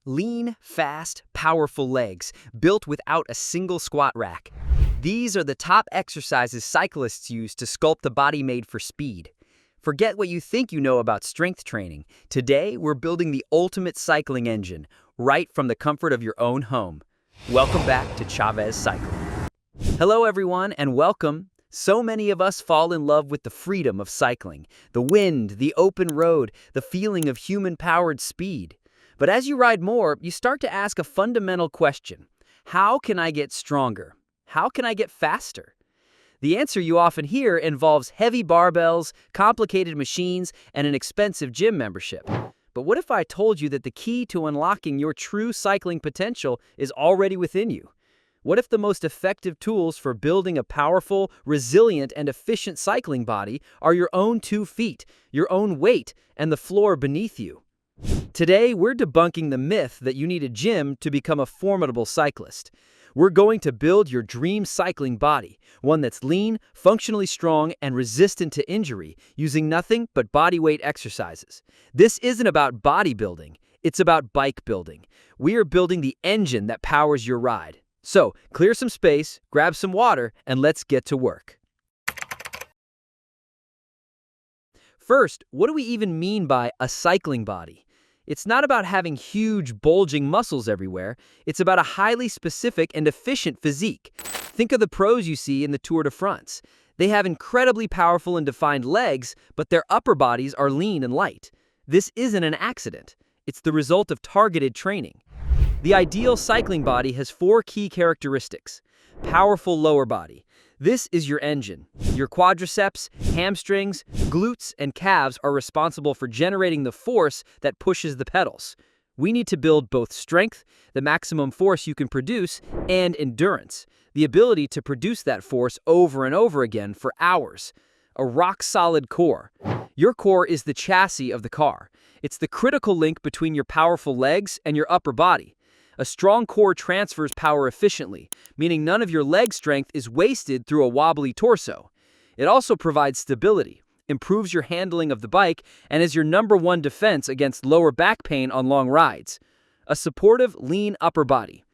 Lean, fast, powerful legs, built without a single squat rack. These are the top exercises cyclists use to sculpt a body made for speed. Forget what you think you know about strength training. Today, we're building the ultimate cycling engine, right from the comfort of your own home. Welcome back to Chavez Cycling. Hello everyone, and welcome. So many of us fall in love with the freedom of cycling, the wind, the open road, the feeling of human-powered speed. But as you ride more, you start to ask a fundamental question. How can I get stronger? How can I get faster? The answer you often hear involves heavy barbells, complicated machines, and an expensive gym membership. But what if I told you that the key to unlocking your true cycling potential is already within you? What if the most effective tools for building a powerful, resilient, and efficient cycling body are your own 2 feet, your own weight, and the floor beneath you? Today, we're debunking the myth that you need a gym to become a formidable cyclist. We're going to build your dream cycling body, one that's lean, functionally strong, and resistant to injury, using nothing but bodyweight exercises. This isn't about bodybuilding, it's about bike building. We are building the engine that powers your ride. So, clear some space, grab some water, and let's get to work. First, what do we even mean by a cycling body? It's not about having huge, bulging muscles everywhere. It's about a highly specific and efficient physique. Think of the pros you see in the Tour de France. They have incredibly powerful and defined legs, but their upper bodies are lean and light. This isn't an accident. It's the result of targeted training. The ideal cycling body has 4 key characteristics. Powerful lower body. This is your engine. Your quadriceps, hamstrings, glutes, and calves are responsible for generating the force that pushes the pedals. We need to build both strength, the maximum force you can produce, and endurance, the ability to produce that force over and over again for hours. A rock-solid core. Your core is the chassis of the car. It's the critical link between your powerful legs and your upper body. A strong core transfers power efficiently, meaning none of your leg strength is wasted through a wobbly torso. It also provides stability, improves your handling of the bike, and is your #1 defense against lower back pain on long rides. A supportive, lean upper body.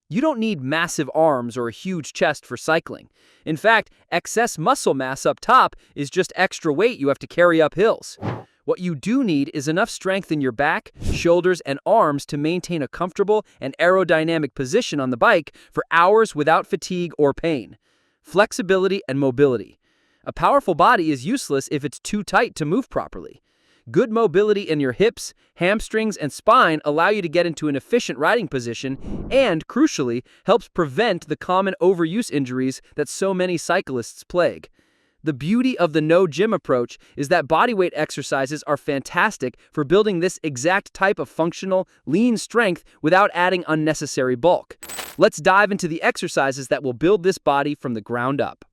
You don't need massive arms or a huge chest for cycling. In fact, excess muscle mass up top is just extra weight you have to carry up hills. What you do need is enough strength in your back, shoulders, and arms to maintain a comfortable and aerodynamic position on the bike for hours without fatigue or pain. Flexibility and mobility. A powerful body is useless if it's too tight to move properly. Good mobility in your hips, hamstrings, and spine allow you to get into an efficient riding position and, crucially, helps prevent the common overuse injuries that so many cyclists plague. The beauty of the no-gym approach is that bodyweight exercises are fantastic for building this exact type of functional, lean strength without adding unnecessary bulk. Let's dive into the exercises that will build this body from the ground up.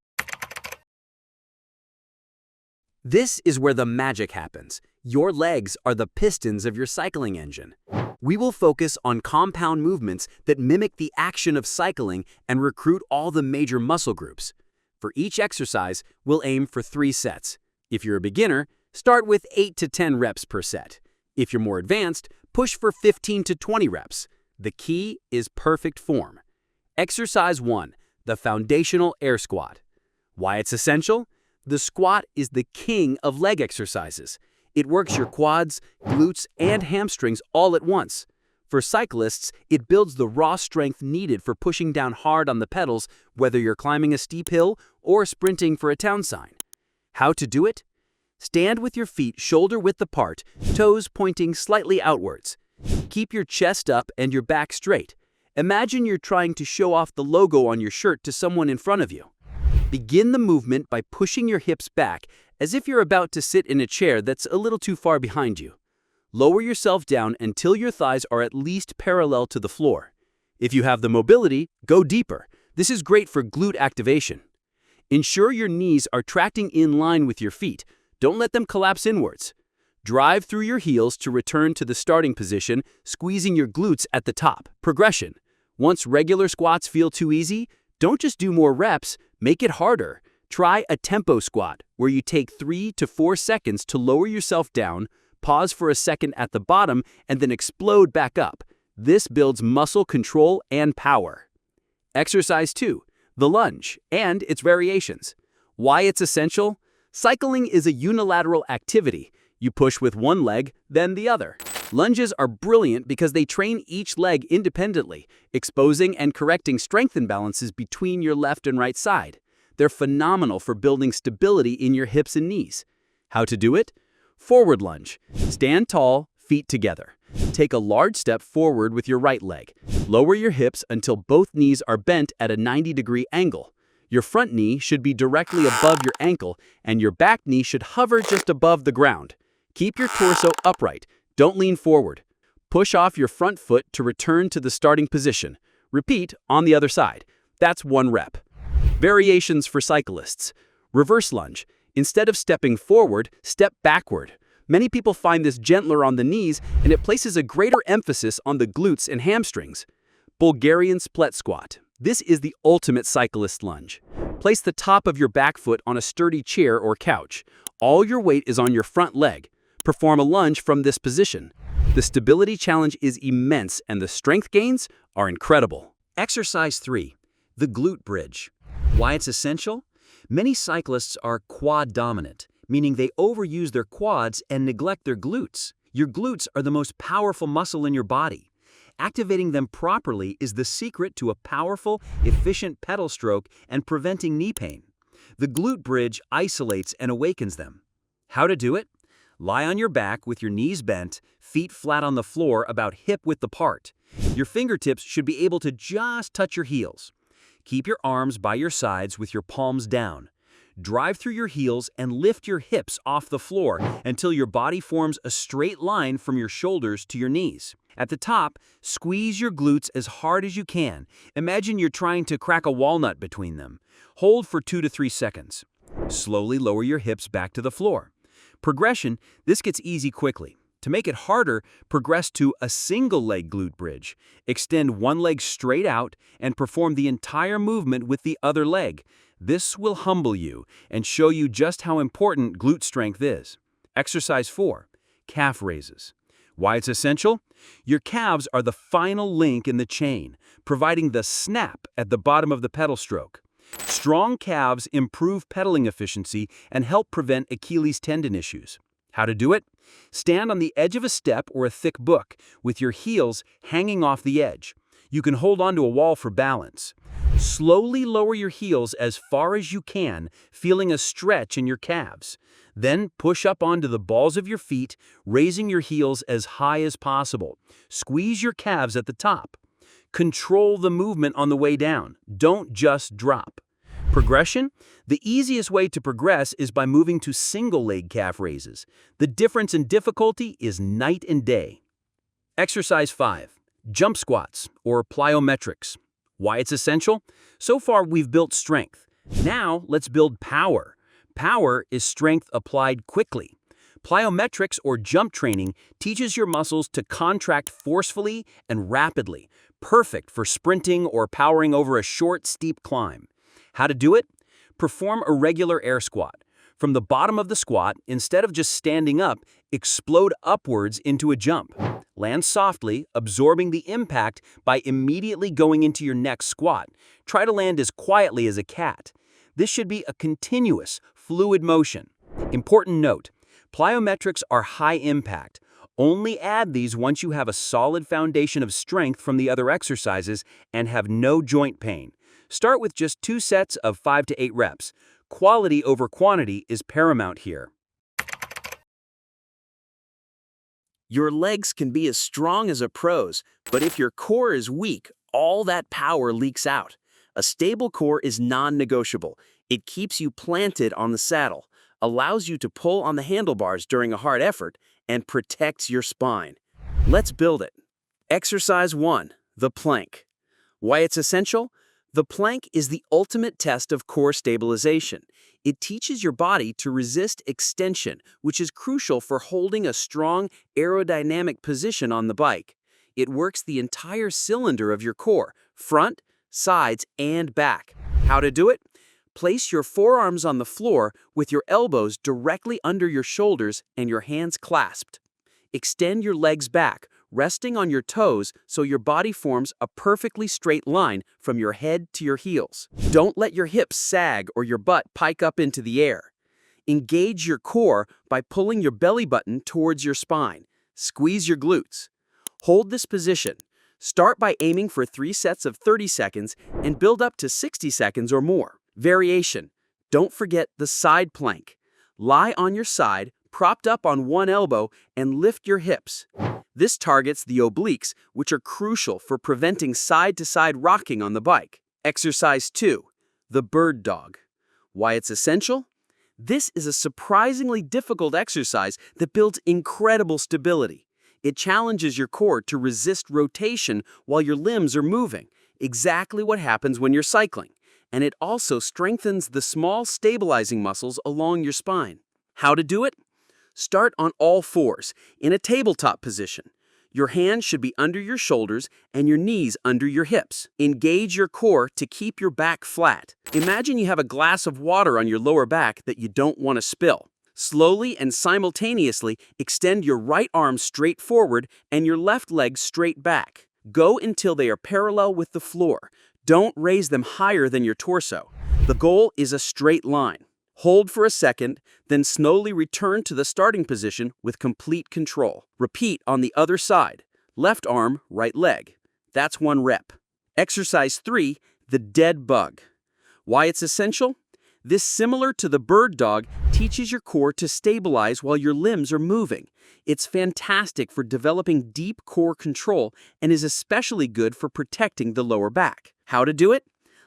This is where the magic happens. Your legs are the pistons of your cycling engine. We will focus on compound movements that mimic the action of cycling and recruit all the major muscle groups. For each exercise, we'll aim for 3 sets. If you're a beginner, start with 8 to 10 reps per set. If you're more advanced, push for 15 to 20 reps. The key is perfect form. Exercise 1, the foundational air squat. Why it's essential? The squat is the king of leg exercises. It works your quads, glutes, and hamstrings all at once. For cyclists, it builds the raw strength needed for pushing down hard on the pedals, whether you're climbing a steep hill or sprinting for a town sign. How to do it? Stand with your feet shoulder-width apart, toes pointing slightly outwards. Keep your chest up and your back straight. Imagine you're trying to show off the logo on your shirt to someone in front of you. Begin the movement by pushing your hips back as if you're about to sit in a chair that's a little too far behind you. Lower yourself down until your thighs are at least parallel to the floor. If you have the mobility, go deeper. This is great for glute activation. Ensure your knees are tracting in line with your feet. Don't let them collapse inwards. Drive through your heels to return to the starting position, squeezing your glutes at the top. Progression. Once regular squats feel too easy, don't just do more reps, make it harder. Try a tempo squat, where you take 3 to 4 seconds to lower yourself down, pause for a second at the bottom, and then explode back up. This builds muscle control and power. Exercise 2, the lunge and its variations. Why it's essential? Cycling is a unilateral activity. You push with one leg, then the other. Lunges are brilliant because they train each leg independently, exposing and correcting strength imbalances between your left and right side. They're phenomenal for building stability in your hips and knees. How to do it? Forward lunge. Stand tall, feet together. Take a large step forward with your right leg. Lower your hips until both knees are bent at a 90-degree angle. Your front knee should be directly above your ankle, and your back knee should hover just above the ground. Keep your torso upright. Don't lean forward. Push off your front foot to return to the starting position. Repeat on the other side. That's 1 rep. Variations for cyclists. Reverse lunge. Instead of stepping forward, step backward. Many people find this gentler on the knees, and it places a greater emphasis on the glutes and hamstrings. Bulgarian split squat. This is the ultimate cyclist lunge. Place the top of your back foot on a sturdy chair or couch. All your weight is on your front leg. Perform a lunge from this position. The stability challenge is immense and the strength gains are incredible. Exercise 3, the glute bridge. Why it's essential? Many cyclists are quad dominant, meaning they overuse their quads and neglect their glutes. Your glutes are the most powerful muscle in your body. Activating them properly is the secret to a powerful, efficient pedal stroke and preventing knee pain. The glute bridge isolates and awakens them. How to do it? Lie on your back with your knees bent, feet flat on the floor about hip-width apart. Your fingertips should be able to just touch your heels. Keep your arms by your sides with your palms down. Drive through your heels and lift your hips off the floor until your body forms a straight line from your shoulders to your knees. At the top, squeeze your glutes as hard as you can. Imagine you're trying to crack a walnut between them. Hold for 2 to 3 seconds. Slowly lower your hips back to the floor. Progression, this gets easy quickly. To make it harder, progress to a single leg glute bridge. Extend one leg straight out and perform the entire movement with the other leg. This will humble you and show you just how important glute strength is. Exercise 4, calf raises. Why it's essential? Your calves are the final link in the chain, providing the snap at the bottom of the pedal stroke. Strong calves improve pedaling efficiency and help prevent Achilles tendon issues. How to do it? Stand on the edge of a step or a thick book, with your heels hanging off the edge. You can hold onto a wall for balance. Slowly lower your heels as far as you can, feeling a stretch in your calves. Then push up onto the balls of your feet, raising your heels as high as possible. Squeeze your calves at the top. Control the movement on the way down. Don't just drop. Progression? The easiest way to progress is by moving to single-leg calf raises. The difference in difficulty is night and day. Exercise 5, jump squats or plyometrics. Why it's essential? So far we've built strength. Now let's build power. Power is strength applied quickly. Plyometrics or jump training teaches your muscles to contract forcefully and rapidly, perfect for sprinting or powering over a short, steep climb. How to do it? Perform a regular air squat. From the bottom of the squat, instead of just standing up, explode upwards into a jump. Land softly, absorbing the impact by immediately going into your next squat. Try to land as quietly as a cat. This should be a continuous, fluid motion. Important note, plyometrics are high impact. Only add these once you have a solid foundation of strength from the other exercises and have no joint pain. Start with just 2 sets of 5 to 8 reps. Quality over quantity is paramount here. Your legs can be as strong as a pro's, but if your core is weak, all that power leaks out. A stable core is non-negotiable. It keeps you planted on the saddle, allows you to pull on the handlebars during a hard effort, and protects your spine. Let's build it. Exercise 1, the plank. Why it's essential? The plank is the ultimate test of core stabilization. It teaches your body to resist extension, which is crucial for holding a strong aerodynamic position on the bike. It works the entire cylinder of your core, front, sides, and back. How to do it? Place your forearms on the floor with your elbows directly under your shoulders and your hands clasped. Extend your legs back, resting on your toes so your body forms a perfectly straight line from your head to your heels. Don't let your hips sag or your butt pike up into the air. Engage your core by pulling your belly button towards your spine. Squeeze your glutes. Hold this position. Start by aiming for 3 sets of 30 seconds and build up to 60 seconds or more. Variation. Don't forget the side plank. Lie on your side, propped up on one elbow, and lift your hips. This targets the obliques, which are crucial for preventing side-to-side rocking on the bike. Exercise 2. The bird dog. Why it's essential? This is a surprisingly difficult exercise that builds incredible stability. It challenges your core to resist rotation while your limbs are moving, exactly what happens when you're cycling. And it also strengthens the small stabilizing muscles along your spine. How to do it? Start on all fours, in a tabletop position. Your hands should be under your shoulders and your knees under your hips. Engage your core to keep your back flat. Imagine you have a glass of water on your lower back that you don't want to spill. Slowly and simultaneously extend your right arm straight forward and your left leg straight back. Go until they are parallel with the floor. Don't raise them higher than your torso. The goal is a straight line. Hold for a second, then slowly return to the starting position with complete control. Repeat on the other side. Left arm, right leg. That's 1 rep. Exercise 3, the dead bug. Why it's essential? This, similar to the bird dog, teaches your core to stabilize while your limbs are moving. It's fantastic for developing deep core control and is especially good for protecting the lower back. How to do it?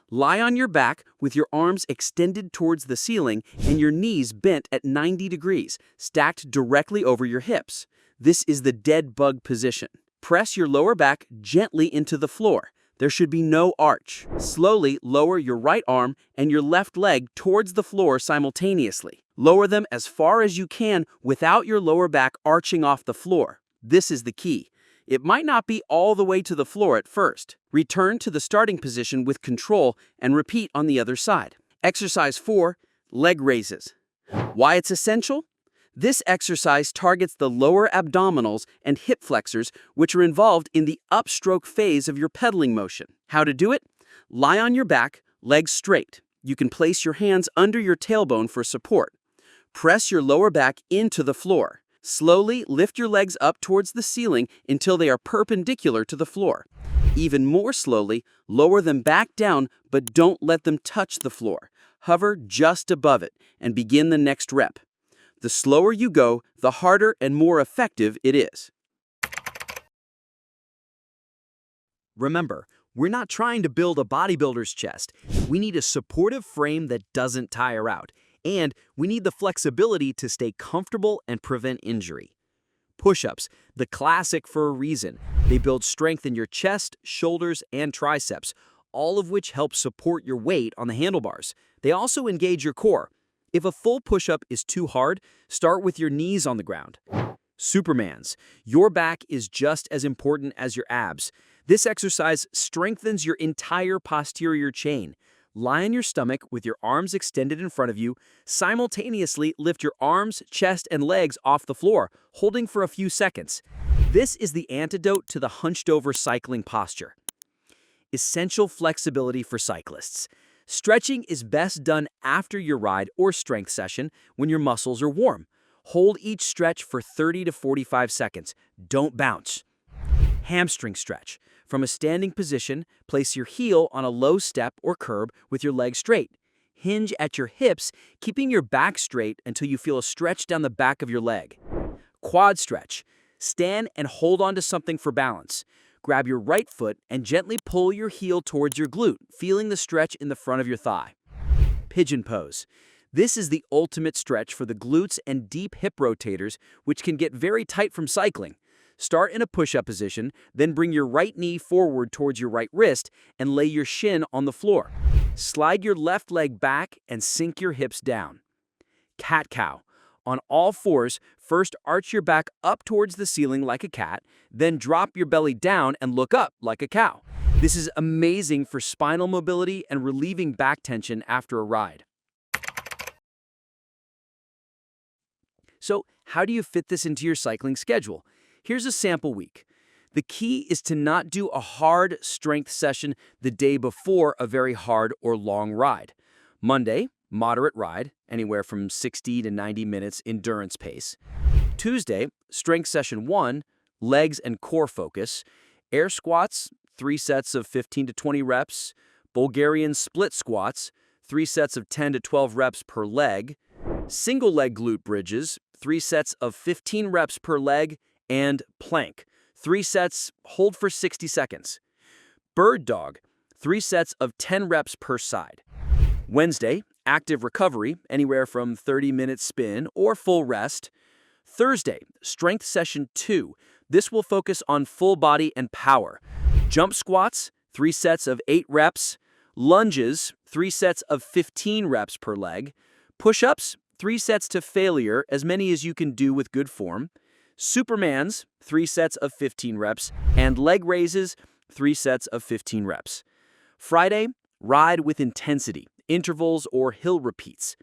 Lie on your back with your arms extended towards the ceiling and your knees bent at 90 degrees, stacked directly over your hips. This is the dead bug position. Press your lower back gently into the floor. There should be no arch. Slowly lower your right arm and your left leg towards the floor simultaneously. Lower them as far as you can without your lower back arching off the floor. This is the key. It might not be all the way to the floor at first. Return to the starting position with control and repeat on the other side. Exercise 4, leg raises. Why it's essential? This exercise targets the lower abdominals and hip flexors, which are involved in the upstroke phase of your pedaling motion. How to do it? Lie on your back, legs straight. You can place your hands under your tailbone for support. Press your lower back into the floor. Slowly lift your legs up towards the ceiling until they are perpendicular to the floor. Even more slowly, lower them back down, but don't let them touch the floor. Hover just above it and begin the next rep. The slower you go, the harder and more effective it is. Remember, we're not trying to build a bodybuilder's chest. We need a supportive frame that doesn't tire out. And we need the flexibility to stay comfortable and prevent injury. Push-ups, the classic for a reason. They build strength in your chest, shoulders, and triceps, all of which help support your weight on the handlebars. They also engage your core. If a full push-up is too hard, start with your knees on the ground. Supermans, your back is just as important as your abs. This exercise strengthens your entire posterior chain. Lie on your stomach with your arms extended in front of you. Simultaneously lift your arms, chest, and legs off the floor, holding for a few seconds. This is the antidote to the hunched-over cycling posture. Essential flexibility for cyclists. Stretching is best done after your ride or strength session when your muscles are warm. Hold each stretch for 30 to 45 seconds. Don't bounce. Hamstring stretch. From a standing position, place your heel on a low step or curb with your legs straight. Hinge at your hips, keeping your back straight until you feel a stretch down the back of your leg. Quad stretch. Stand and hold on to something for balance. Grab your right foot and gently pull your heel towards your glute, feeling the stretch in the front of your thigh. Pigeon pose. This is the ultimate stretch for the glutes and deep hip rotators, which can get very tight from cycling. Start in a push-up position, then bring your right knee forward towards your right wrist and lay your shin on the floor. Slide your left leg back and sink your hips down. Cat-cow. On all fours, first arch your back up towards the ceiling like a cat, then drop your belly down and look up like a cow. This is amazing for spinal mobility and relieving back tension after a ride. So, how do you fit this into your cycling schedule? Here's a sample week. The key is to not do a hard strength session the day before a very hard or long ride. Monday, moderate ride, anywhere from 60 to 90 minutes endurance pace. Tuesday, strength session 1, legs and core focus, air squats, 3 sets of 15 to 20 reps, Bulgarian split squats, 3 sets of 10 to 12 reps per leg, single leg glute bridges, 3 sets of 15 reps per leg, and plank, 3 sets, hold for 60 seconds. Bird dog, 3 sets of 10 reps per side. Wednesday, active recovery, anywhere from 30-minute spin or full rest. Thursday, strength session 2. This will focus on full body and power. Jump squats, 3 sets of 8 reps. Lunges, 3 sets of 15 reps per leg. Push-ups, 3 sets to failure, as many as you can do with good form. Supermans, 3 sets of 15 reps. And leg raises, 3 sets of 15 reps. Friday, ride with intensity, intervals or hill repeats.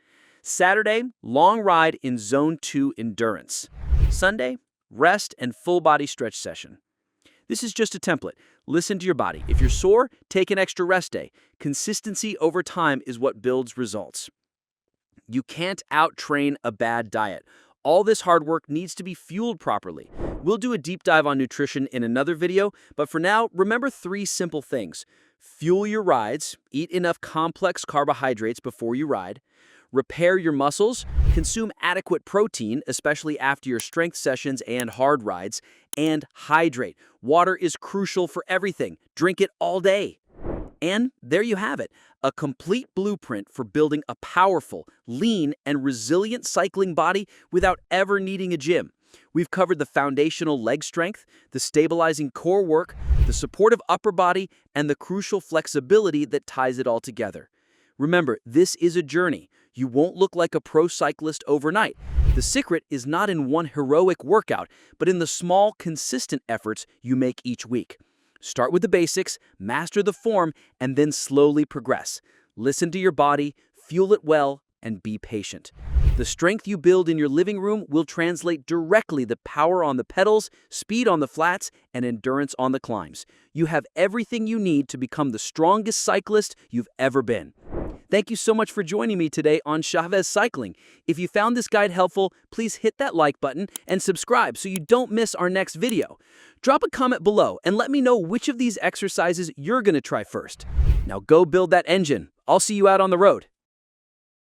Saturday, long ride in zone 2 endurance. Sunday, rest and full body stretch session. This is just a template. Listen to your body. If you're sore, take an extra rest day. Consistency over time is what builds results. You can't out-train a bad diet. All this hard work needs to be fueled properly. We'll do a deep dive on nutrition in another video, but for now, remember 3 simple things. Fuel your rides, eat enough complex carbohydrates before you ride, repair your muscles, consume adequate protein, especially after your strength sessions and hard rides, and hydrate. Water is crucial for everything. Drink it all day. And there you have it, a complete blueprint for building a powerful, lean, and resilient cycling body without ever needing a gym. We've covered the foundational leg strength, the stabilizing core work, the supportive upper body, and the crucial flexibility that ties it all together. Remember, this is a journey. You won't look like a pro cyclist overnight. The secret is not in one heroic workout, but in the small, consistent efforts you make each week. Start with the basics, master the form, and then slowly progress. Listen to your body, fuel it well, and be patient. The strength you build in your living room will translate directly to power on the pedals, speed on the flats, and endurance on the climbs. You have everything you need to become the strongest cyclist you've ever been. Thank you so much for joining me today on Chavez Cycling. If you found this guide helpful, please hit that like button and subscribe so you don't miss our next video. Drop a comment below and let me know which of these exercises you're going to try first. Now go build that engine. I'll see you out on the road.